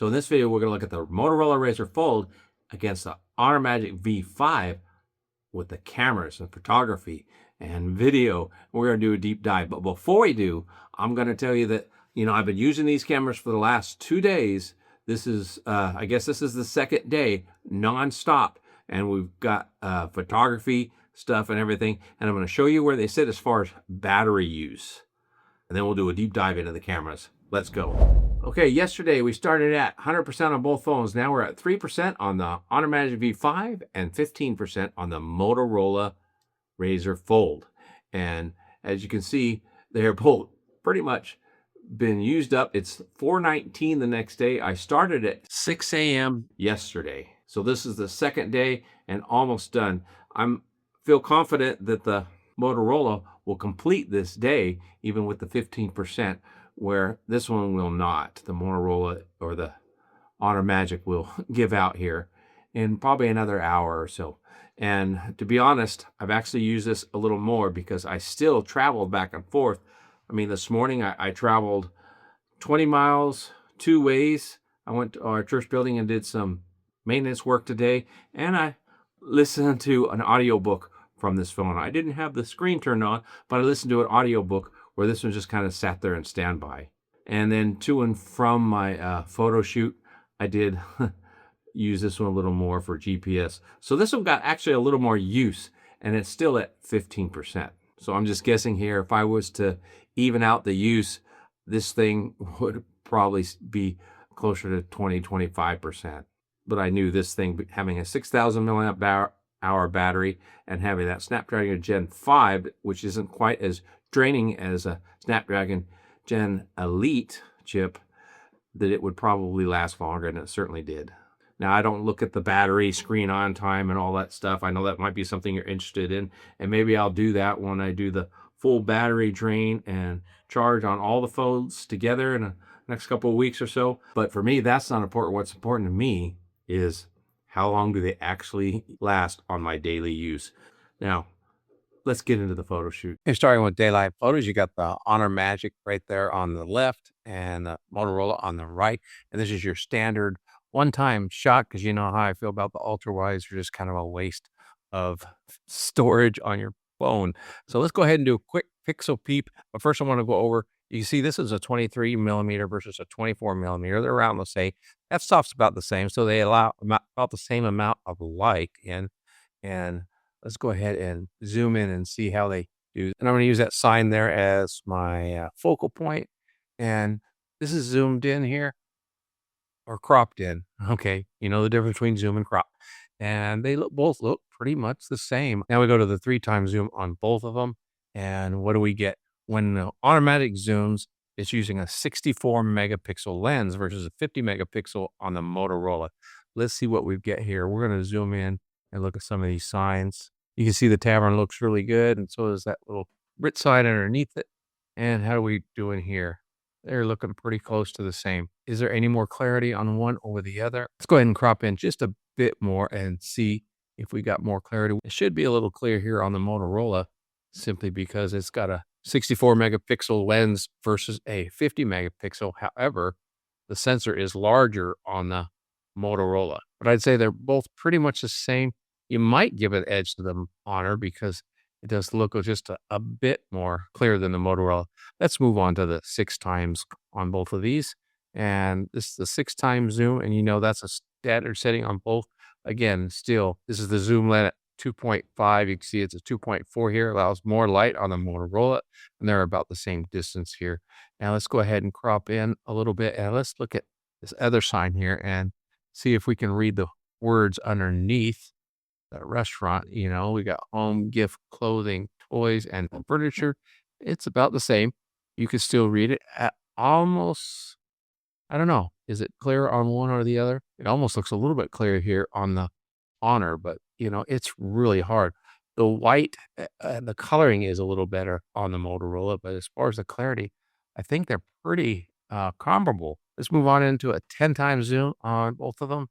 So in this video, we're going to look at the Motorola Razr Fold against the Honor Magic V5 with the cameras and photography and video. We're going to do a deep dive. But before we do, I'm going to tell you that, I've been using these cameras for the last 2 days. This is, I guess this is the second day, nonstop. And we've got photography stuff and everything. And I'm going to show you where they sit as far as battery use. And then we'll do a deep dive into the cameras. Let's go. Okay, yesterday we started at 100% on both phones. Now we're at 3% on the Honor Magic V5 and 15% on the Motorola Razr Fold. And as you can see, they're both pretty much been used up. It's 4:19 the next day. I started at 6 a.m. yesterday. So this is the second day and almost done. Feel confident that the Motorola will complete this day, even with the 15%, where this one will not. The Motorola or the Honor Magic will give out here in probably another hour or so. And to be honest, I've actually used this a little more because I still traveled back and forth. I mean, this morning I traveled 20 miles 2 ways. I went to our church building and did some maintenance work today, and I listened to an audiobook from this phone. I didn't have the screen turned on, but I listened to an audiobook where this one just kind of sat there in standby. And then to and from my photo shoot, I did use this one a little more for GPS. So this one got actually a little more use, and it's still at 15%. So I'm just guessing here, if I was to even out the use, this thing would probably be closer to 20-25%. But I knew this thing having a 6,000 milliamp hour battery and having that Snapdragon Gen 5, which isn't quite as draining as a Snapdragon Gen Elite chip, that it would probably last longer, and it certainly did. Now, I don't look at the battery, screen on time, and all that stuff. I know that might be something you're interested in, and maybe I'll do that when I do the full battery drain and charge on all the phones together in the next couple of weeks or so. But for me, that's not important. What's important to me is how long do they actually last on my daily use. Now, let's get into the photo shoot. You're starting with daylight photos. You got the Honor Magic right there on the left and the Motorola on the right. And this is your standard one-time shot, because you know how I feel about the ultra wides. They're just kind of a waste of storage on your phone. So let's go ahead and do a quick pixel peep. But first I want to go over, you see this is a 23 millimeter versus a 24 millimeter. They're around the same. F-stop's about the same. So they allow about the same amount of light in. And let's go ahead and zoom in and see how they do. And I'm going to use that sign there as my focal point. And this is zoomed in here or cropped in. Okay, you know the difference between zoom and crop. And they both look pretty much the same. Now we go to the 3x zoom on both of them. And what do we get? When the automatic zooms, it's using a 64 megapixel lens versus a 50 megapixel on the Motorola. Let's see what we get here. We're going to zoom in and look at some of these signs. You can see the tavern looks really good, and so does that little Brit sign underneath it. And how are we doing here? They're looking pretty close to the same. Is there any more clarity on one over the other? Let's go ahead and crop in just a bit more and see if we got more clarity. It should be a little clear here on the Motorola, simply because it's got a 64 megapixel lens versus a 50 megapixel. However, the sensor is larger on the Motorola. But I'd say they're both pretty much the same. You might give an edge to the Honor because it does look just a bit more clear than the Motorola. Let's move on to the 6x on both of these. And this is the 6x zoom, and you know that's a standard setting on both. Again, still, this is the zoom lens at 2.5. You can see it's a 2.4 here. Allows more light on the Motorola, and they're about the same distance here. Now let's go ahead and crop in a little bit, and let's look at this other sign here and see if we can read the words underneath. The restaurant, you know, we got home, gift, clothing, toys, and furniture. It's about the same. You can still read it at almost, I don't know, is it clear on one or the other? It almost looks a little bit clear here on the Honor, but you know, it's really hard. The white, the coloring is a little better on the Motorola, but as far as the clarity, I think they're pretty comparable. Let's move on into a 10x zoom on both of them.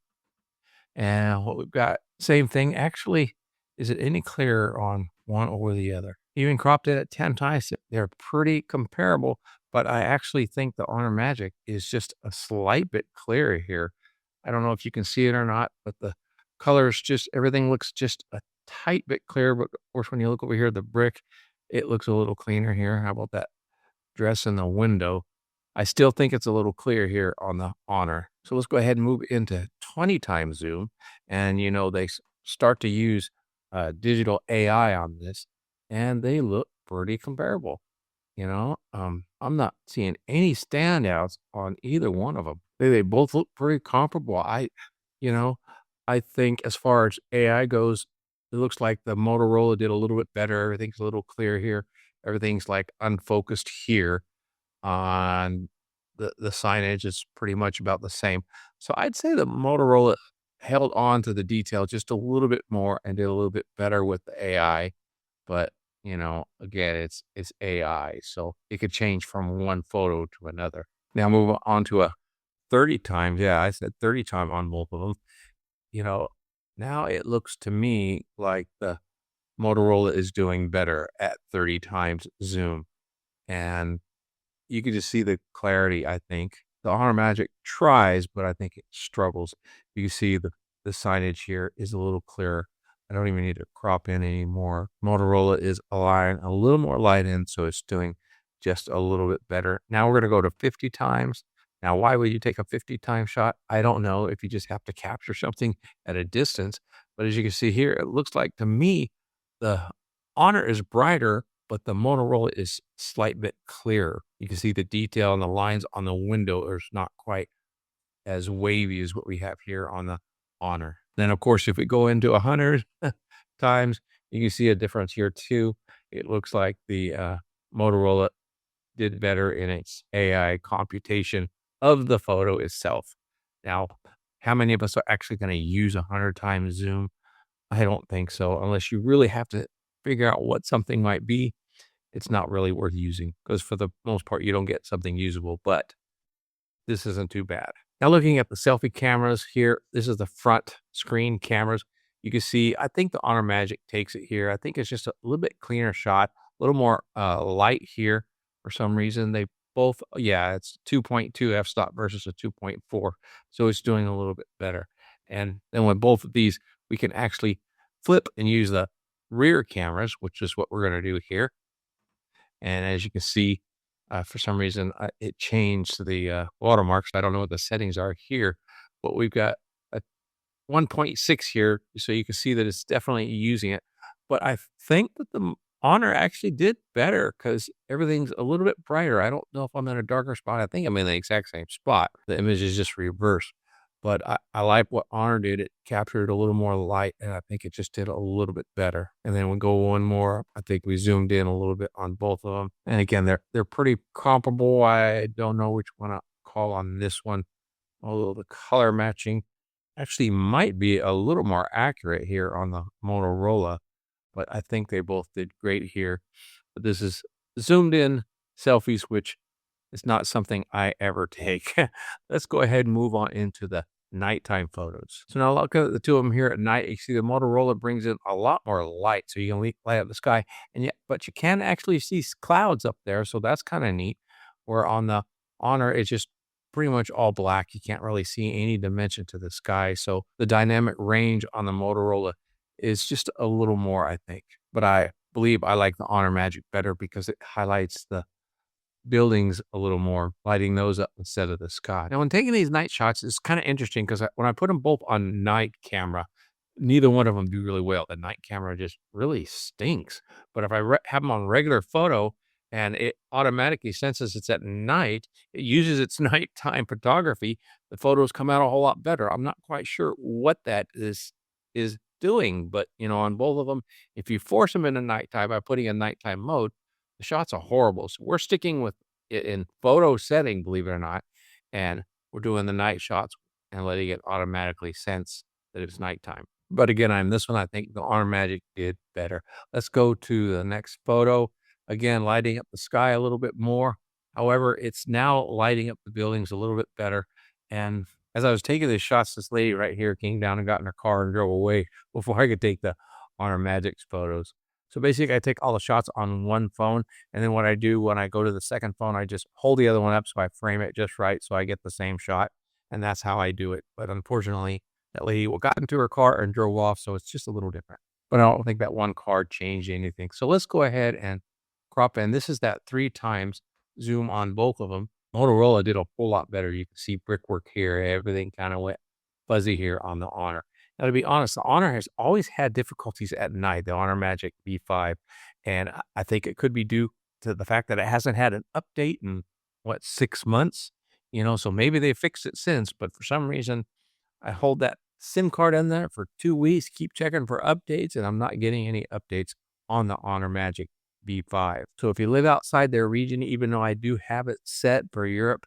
And what we've got, same thing. Actually, is it any clearer on one over the other? Even cropped it at 10x, they're pretty comparable, but I actually think the Honor Magic is just a slight bit clearer here. I don't know if you can see it or not, but the colors just everything looks just a tight bit clearer. But of course, when you look over here, the brick, it looks a little cleaner here. How about that dress in the window? I still think it's a little clear here on the Honor. So let's go ahead and move into 20 times zoom. And they start to use digital AI on this, and they look pretty comparable. I'm not seeing any standouts on either one of them. They both look pretty comparable. You know, I think as far as AI goes, it looks like the Motorola did a little bit better. Everything's a little clear here. Everything's like unfocused here on the signage is pretty much about the same. So I'd say the Motorola held on to the detail just a little bit more and did a little bit better with the AI. But, again, it's AI, so it could change from one photo to another. Now move on to a 30 times. Yeah, I said 30 time on both of them. You know, now it looks to me like the Motorola is doing better at 30 times zoom. And you can just see the clarity, I think. The Honor Magic tries, but I think it struggles. You can see the signage here is a little clearer. I don't even need to crop in anymore. Motorola is allowing a little more light in, so it's doing just a little bit better. Now we're going to go to 50 times. Now, why would you take a 50 time shot? I don't know if you just have to capture something at a distance. But as you can see here, it looks like to me, the Honor is brighter, but the Motorola is slight bit clearer. You can see the detail and the lines on the window is not quite as wavy as what we have here on the Honor. Then, of course, if we go into 100 times, you can see a difference here too. It looks like the Motorola did better in its AI computation of the photo itself. Now, how many of us are actually going to use 100 times zoom? I don't think so, unless you really have to figure out what something might be. It's not really worth using because for the most part, you don't get something usable, but this isn't too bad. Now looking at the selfie cameras here, this is the front screen cameras. You can see, I think the Honor Magic takes it here. I think it's just a little bit cleaner shot, a little more light here for some reason. They both, yeah, it's 2.2 f-stop versus a 2.4. So it's doing a little bit better. And then with both of these, we can actually flip and use the rear cameras, which is what we're going to do here. And as you can see, for some reason, it changed the watermarks. I don't know what the settings are here, but we've got a 1.6 here, so you can see that it's definitely using it. But I think that the Honor actually did better because everything's a little bit brighter. I don't know if I'm in a darker spot. I think I'm in the exact same spot. The image is just reversed. But I like what Honor did. It captured a little more light, and I think it just did a little bit better. And then we go one more. I think we zoomed in a little bit on both of them. And again, they're pretty comparable. I don't know which one I call on this one, although the color matching actually might be a little more accurate here on the Motorola. But I think they both did great here. But this is zoomed in selfies, which is not something I ever take. Let's go ahead and move on into the nighttime photos. So now look at the two of them here at night. You see the Motorola brings in a lot more light, so you can light up the sky, but you can actually see clouds up there, so that's kind of neat. Where on the Honor, it's just pretty much all black. You can't really see any dimension to the sky. So the dynamic range on the Motorola is just a little more, I think. But I believe I like the Honor Magic better because it highlights the buildings a little more, lighting those up instead of the sky. Now, when taking these night shots, it's kind of interesting because when I put them both on night camera, neither one of them do really well. The night camera just really stinks. But if I have them on regular photo and it automatically senses it's at night, it uses its nighttime photography, the photos come out a whole lot better. I'm not quite sure what that is doing, but on both of them, if you force them into nighttime by putting in nighttime mode, the shots are horrible. So we're sticking with it in photo setting, believe it or not, and we're doing the night shots and letting it automatically sense that it's nighttime. But again, on this one, I think the Honor Magic did better. Let's go to the next photo. Again, lighting up the sky a little bit more. However, it's now lighting up the buildings a little bit better. And as I was taking these shots, this lady right here came down and got in her car and drove away before I could take the Honor Magic's photos. So basically, I take all the shots on one phone, and then what I do when I go to the second phone, I just hold the other one up so I frame it just right so I get the same shot, and that's how I do it. But unfortunately, that lady got into her car and drove off, so it's just a little different. But I don't think that one card changed anything. So let's go ahead and crop in. This is that 3 times zoom on both of them. Motorola did a whole lot better. You can see brickwork here. Everything kind of went fuzzy here on the Honor. Now, to be honest, the Honor has always had difficulties at night, the Honor Magic V5, and I think it could be due to the fact that it hasn't had an update in, what, 6 months? So maybe they fixed it since, but for some reason, I hold that SIM card in there for 2 weeks, keep checking for updates, and I'm not getting any updates on the Honor Magic V5. So if you live outside their region, even though I do have it set for Europe,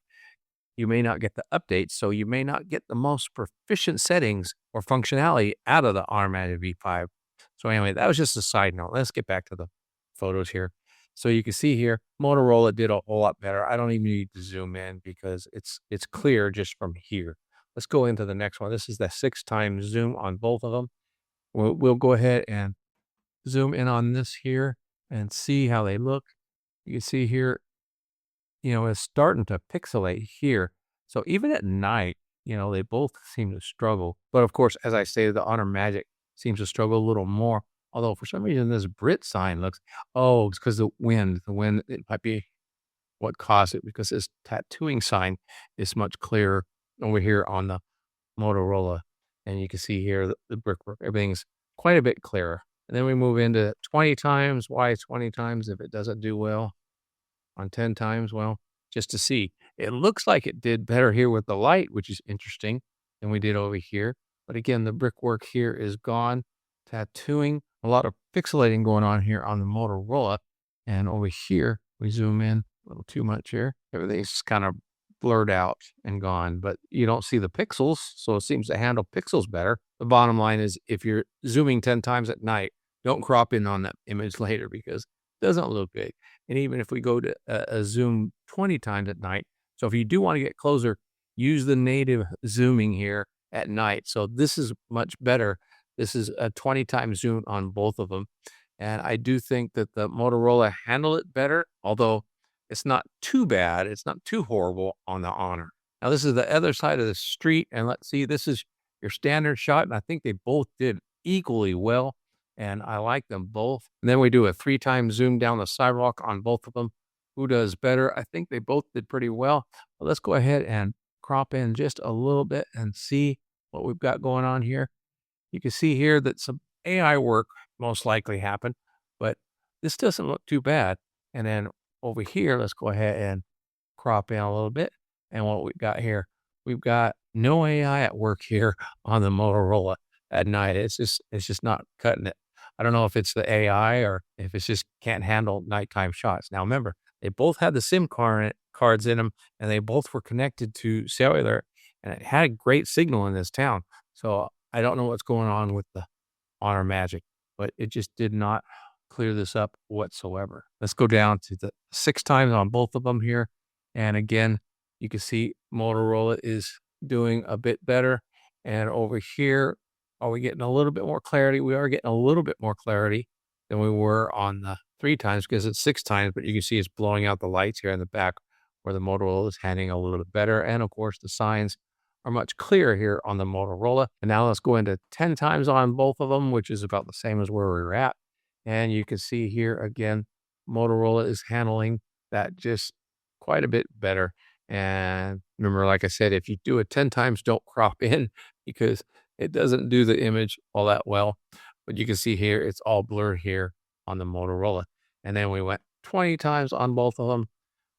you may not get the updates, so you may not get the most proficient settings or functionality out of the Honor Magic V5. So anyway, that was just a side note. Let's get back to the photos here. So you can see here, Motorola did a whole lot better. I don't even need to zoom in because it's clear just from here. Let's go into the next one. This is the 6 times zoom on both of them. We'll go ahead and zoom in on this here and see how they look. You can see here, it's starting to pixelate here. So even at night, they both seem to struggle. But of course, as I say, the Honor Magic seems to struggle a little more. Although for some reason this Brit sign looks, oh, it's because the wind. The wind, it might be what caused it, because this tattooing sign is much clearer over here on the Motorola. And you can see here the brickwork, everything's quite a bit clearer. And then we move into 20 times. Why 20 times if it doesn't do well on 10 times? Well, just to see. It looks like it did better here with the light, which is interesting, than we did over here. But again, the brickwork here is gone. Tattooing, a lot of pixelating going on here on the Motorola. And over here, we zoom in a little too much here. Everything's kind of blurred out and gone, but you don't see the pixels, so it seems to handle pixels better. The bottom line is, if you're zooming 10 times at night, don't crop in on that image later because it doesn't look good. And even if we go to a zoom 20 times at night, so if you do want to get closer, use the native zooming here at night. So this is much better. This is a 20 times zoom on both of them. And I do think that the Motorola handled it better, although it's not too bad. It's not too horrible on the Honor. Now, this is the other side of the street, and let's see, this is your standard shot, and I think they both did equally well, and I like them both. And then we do a 3 times zoom down the sidewalk on both of them. Who does better? I think they both did pretty well. But let's go ahead and crop in just a little bit and see what we've got going on here. You can see here that some AI work most likely happened, but this doesn't look too bad. And then over here, let's go ahead and crop in a little bit. And what we've got here, we've got no AI at work here on the Motorola at night. It's just not cutting it. I don't know if it's the AI or if it's just can't handle nighttime shots. Now remember, they both had the SIM cards in them, and they both were connected to cellular, and it had a great signal in this town. So I don't know what's going on with the Honor Magic, but it just did not clear this up whatsoever. Let's go down to the 6 times on both of them here. And again, you can see Motorola is doing a bit better. And over here, are we getting a little bit more clarity? We are getting a little bit more clarity than we were on the 3 times, because it's 6 times, but you can see it's blowing out the lights here in the back where the Motorola is handling a little bit better. And of course, the signs are much clearer here on the Motorola. And now let's go into 10 times on both of them, which is about the same as where we were at. And you can see here again, Motorola is handling that just quite a bit better. And remember, like I said, if you do it 10 times, don't crop in because it doesn't do the image all that well. But you can see here, it's all blurred here on the Motorola. And then we went 20 times on both of them.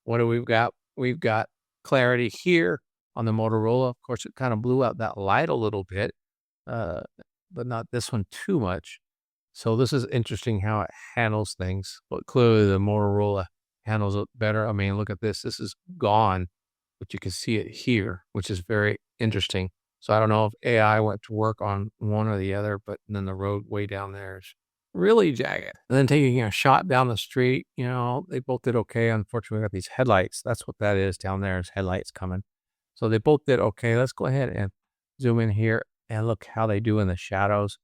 What do we've got? We've got clarity here on the Motorola. Of course, it kind of blew out that light a little bit, but not this one too much. So this is interesting how it handles things, but clearly the Motorola handles it better. I mean, look at this. This is gone, but you can see it here, which is very interesting. So I don't know if AI went to work on one or the other, but then the road way down there is really jagged. And then taking a shot down the street, they both did okay. Unfortunately, we got these headlights. That's what that is down there, is headlights coming. So they both did okay. Let's go ahead and zoom in here and look how they do in the shadows.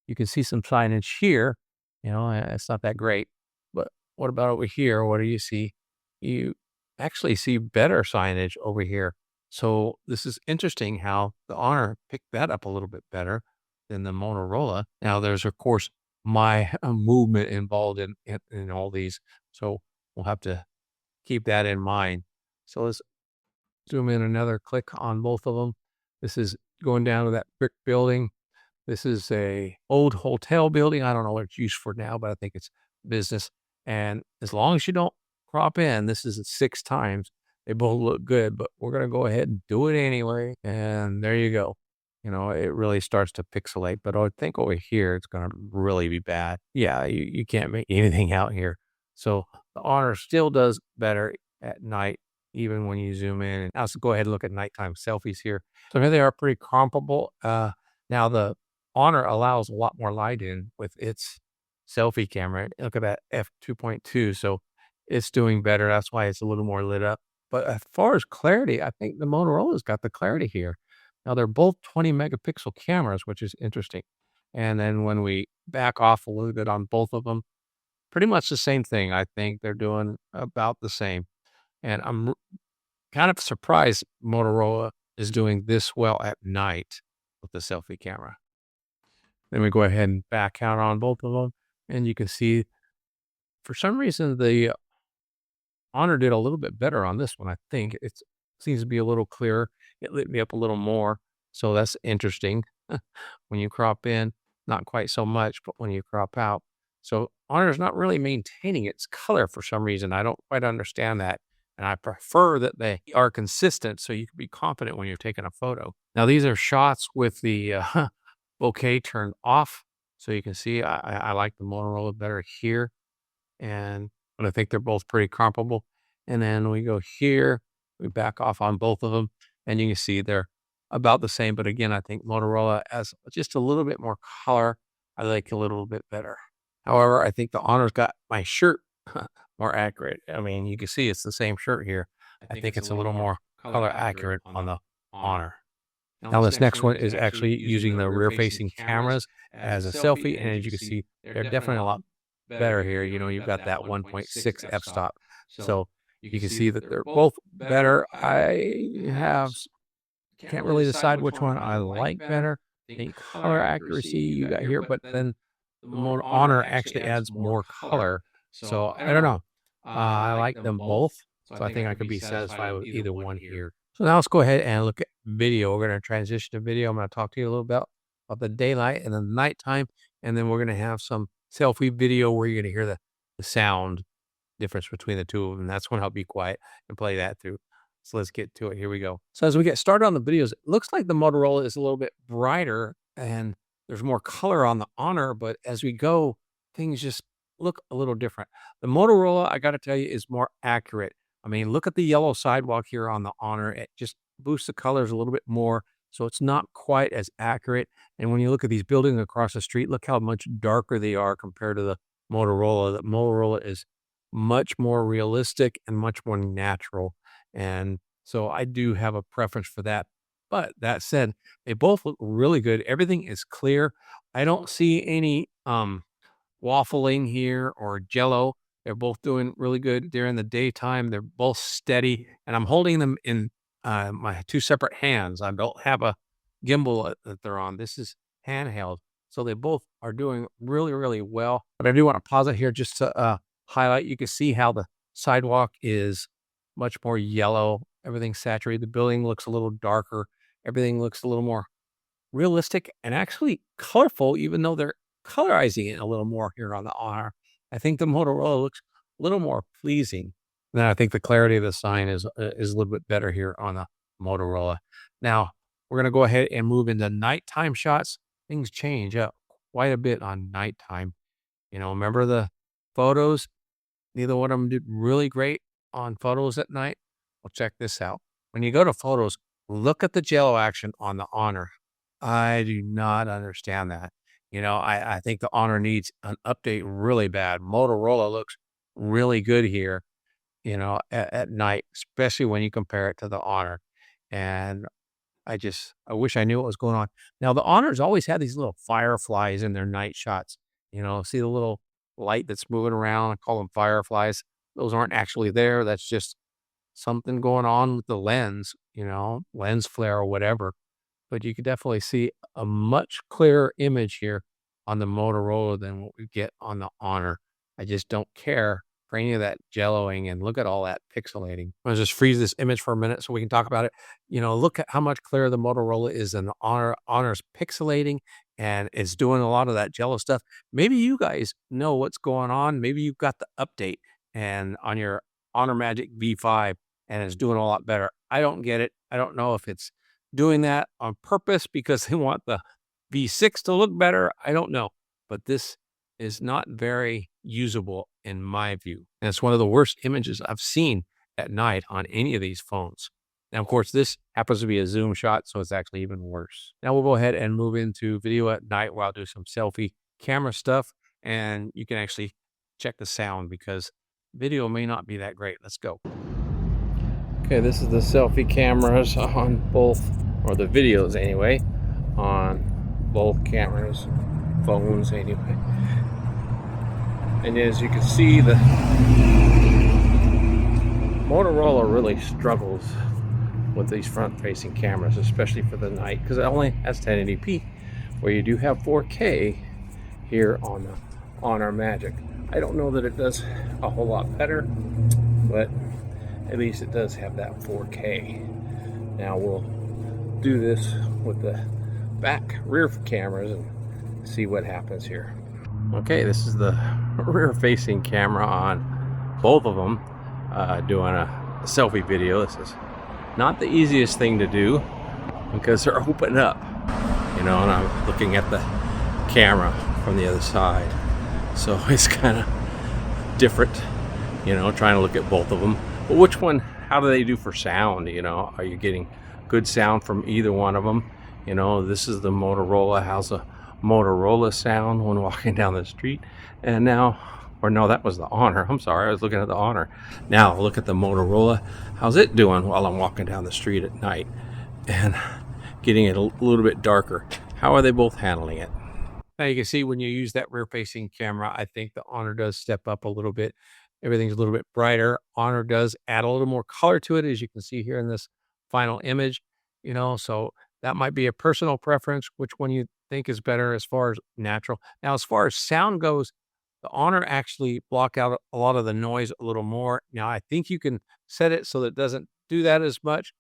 You can see some signage here, It's not that great. But what about over here? What do you see? You actually see better signage over here. So this is interesting how the Honor picked that up a little bit better than the Motorola. Now there's of course my movement involved in all these. So we'll have to keep that in mind. So let's zoom in another click on both of them. This is going down to that brick building. This is a old hotel building. I don't know what it's used for now, but I think it's business. And as long as you don't crop in, this is 6 times. They both look good, but we're gonna go ahead and do it anyway. And there you go. It really starts to pixelate, but I think over here it's gonna really be bad. Yeah, you can't make anything out here. So the Honor still does better at night, even when you zoom in. And let's go ahead and look at nighttime selfies here. So here they are pretty comparable. Now the Honor allows a lot more light in with its selfie camera. Look at that f2.2, so it's doing better. That's why it's a little more lit up. But as far as clarity, I think the Motorola's got the clarity here. Now they're both 20 megapixel cameras, which is interesting. And then when we back off a little bit on both of them, pretty much the same thing. I think they're doing about the same. And I'm kind of surprised Motorola is doing this well at night with the selfie camera. Then we go ahead and back out on both of them, and you can see for some reason the Honor did a little bit better on this one. I think it seems to be a little clearer. It lit me up a little more, so that's interesting. When you crop in, not quite so much, but when you crop out. So Honor's not really maintaining its color for some reason. I don't quite understand that. And I prefer that they are consistent so you can be confident when you're taking a photo. Now, these are shots with the bokeh turned off. So you can see I like the Motorola better here. But I think they're both pretty comparable. And then we go here, we back off on both of them, and you can see they're about the same. But again, I think Motorola has just a little bit more color. I like a little bit better. However, I think the Honor's got my shirt more accurate. I mean, you can see it's the same shirt here. I think it's a little more color accurate on the Honor. Now, this next one is actually using the rear-facing cameras as a selfie, and as you can see, they're definitely a lot better here. You've got that 1.6 f-stop. So you can see that they're both better. Can't really decide which one I like better. The color accuracy you got here, but then the Honor actually adds more color. So I don't know. I like them both. So I think I could be satisfied with either one here. So now let's go ahead and look at video. We're going to transition to video. I'm going to talk to you a little bit about the daylight and the nighttime. And then we're going to have some selfie video where you're going to hear the sound difference between the two of them. That's when I'll be quiet and play that through. So let's get to it. Here we go. So as we get started on the videos, it looks like the Motorola is a little bit brighter and there's more color on the Honor. But as we go, things just look a little different. The Motorola, I got to tell you, is more accurate. I mean, look at the yellow sidewalk here on the Honor. It just boosts the colors a little bit more. So it's not quite as accurate. And when you look at these buildings across the street, look how much darker they are compared to the Motorola. The Motorola is much more realistic and much more natural. And so I do have a preference for that. But that said, they both look really good. Everything is clear. I don't see any waffling here or jello. They're both doing really good during the daytime. They're both steady. And I'm holding them in my two separate hands. I don't have a gimbal that they're on. This is handheld. So they both are doing really, really well. But I do want to pause it here just to highlight. You can see how the sidewalk is much more yellow. Everything's saturated. The building looks a little darker. Everything looks a little more realistic and actually colorful, even though they're colorizing it a little more here on the Honor. I think the Motorola looks a little more pleasing. Then I think the clarity of the sign is a little bit better here on the Motorola. Now, we're going to go ahead and move into nighttime shots. Things change up quite a bit on nighttime. Remember the photos? Neither one of them did really great on photos at night. Well, check this out. When you go to photos, look at the jello action on the Honor. I do not understand that. I think the Honor needs an update really bad. Motorola looks really good here, at night, especially when you compare it to the Honor. And I wish I knew what was going on. Now, the Honor's always had these little fireflies in their night shots. See the little light that's moving around. I call them fireflies. Those aren't actually there. That's just something going on with the lens, lens flare or whatever. But you can definitely see a much clearer image here on the Motorola than what we get on the Honor. I just don't care for any of that jelloing, and look at all that pixelating. I'll just freeze this image for a minute so we can talk about it. Look at how much clearer the Motorola is than the Honor. Honor's pixelating and it's doing a lot of that jello stuff. Maybe you guys know what's going on. Maybe you've got the update and on your Honor Magic V5 and it's doing a lot better. I don't get it. I don't know if it's doing that on purpose because they want the V6 to look better. I don't know, but this is not very usable in my view. And it's one of the worst images I've seen at night on any of these phones. Now, of course, this happens to be a zoom shot, so it's actually even worse. Now we'll go ahead and move into video at night where I'll do some selfie camera stuff, and you can actually check the sound because video may not be that great. Let's go. Okay, this is the selfie cameras on both, or the videos anyway, on both cameras, phones anyway. And as you can see, the Motorola really struggles with these front-facing cameras, especially for the night, because it only has 1080p, where you do have 4K here on the Honor Magic. I don't know that it does a whole lot better, but at least it does have that 4K. Now we'll do this with the back rear cameras and see what happens here. Okay, this is the rear facing camera on both of them, doing a selfie video. This is not the easiest thing to do because they're open up, and I'm looking at the camera from the other side. So it's kind of different, trying to look at both of them. But which one, how do they do for sound? Are you getting good sound from either one of them? This is the Motorola. How's a Motorola sound when walking down the street? And now, or no, that was the Honor. I'm sorry, I was looking at the Honor. Now look at the Motorola. How's it doing while I'm walking down the street at night and getting it a little bit darker? How are they both handling it? Now you can see when you use that rear facing camera, I think the Honor does step up a little bit. Everything's a little bit brighter. Honor does add a little more color to it, as you can see here in this final image, so that might be a personal preference, which one you think is better as far as natural. Now, as far as sound goes, the Honor actually block out a lot of the noise a little more. Now, I think you can set it so that it doesn't do that as much,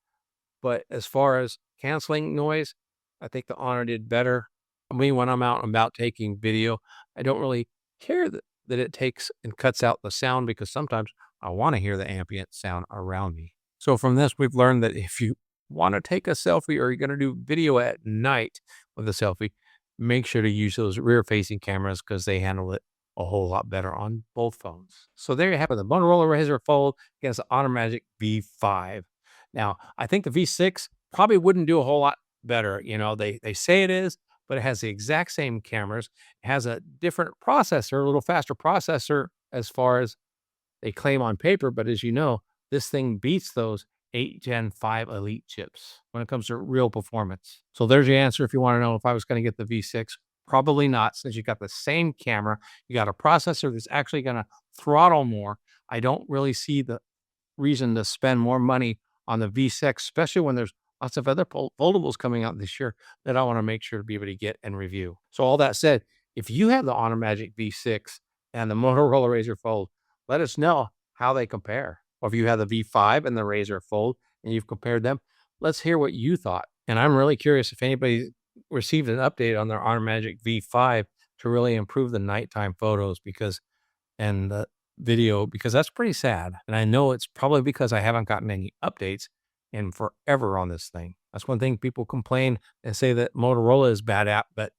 but as far as canceling noise, I think the Honor did better. I mean, when I'm out and about taking video, I don't really care that it takes and cuts out the sound because sometimes I want to hear the ambient sound around me. So from this, we've learned that if you want to take a selfie or you're going to do video at night with a selfie, make sure to use those rear facing cameras because they handle it a whole lot better on both phones. So there you have it, the Motorola Razr Fold against the Honor Magic V5. Now, I think the V6 probably wouldn't do a whole lot better. They say it is, but it has the exact same cameras. It has a different processor, a little faster processor as far as they claim on paper. But as you know, this thing beats those 8 Gen 5 Elite chips when it comes to real performance. So there's your answer if you want to know if I was going to get the V6. Probably not, since you got the same camera. You got a processor that's actually going to throttle more. I don't really see the reason to spend more money on the V6, especially when there's lots of other foldables coming out this year that I want to make sure to be able to get and review. So all that said, if you have the Honor Magic V6 and the Motorola Razr Fold, let us know how they compare. Or if you have the V5 and the Razr Fold and you've compared them, let's hear what you thought. And I'm really curious if anybody received an update on their Honor Magic V5 to really improve the nighttime photos and the video, because that's pretty sad. And I know it's probably because I haven't gotten any updates in forever on this thing. That's one thing people complain and say that Motorola is bad at, but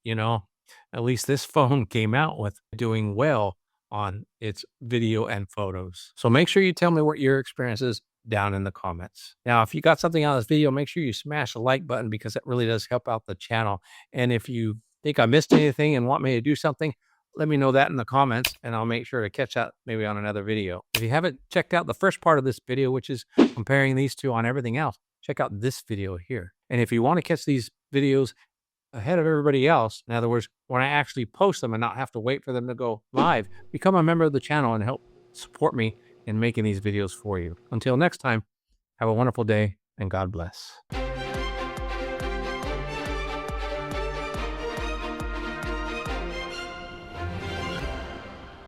at least this phone came out with doing well on its video and photos. So make sure you tell me what your experience is down in the comments. Now, if you got something out of this video, make sure you smash the like button because it really does help out the channel. And if you think I missed anything and want me to do something, let me know that in the comments and I'll make sure to catch that maybe on another video. If you haven't checked out the first part of this video, which is comparing these two on everything else, check out this video here. And if you want to catch these videos ahead of everybody else. In other words, when I actually post them and not have to wait for them to go live, become a member of the channel and help support me in making these videos for you. Until next time, have a wonderful day and God bless.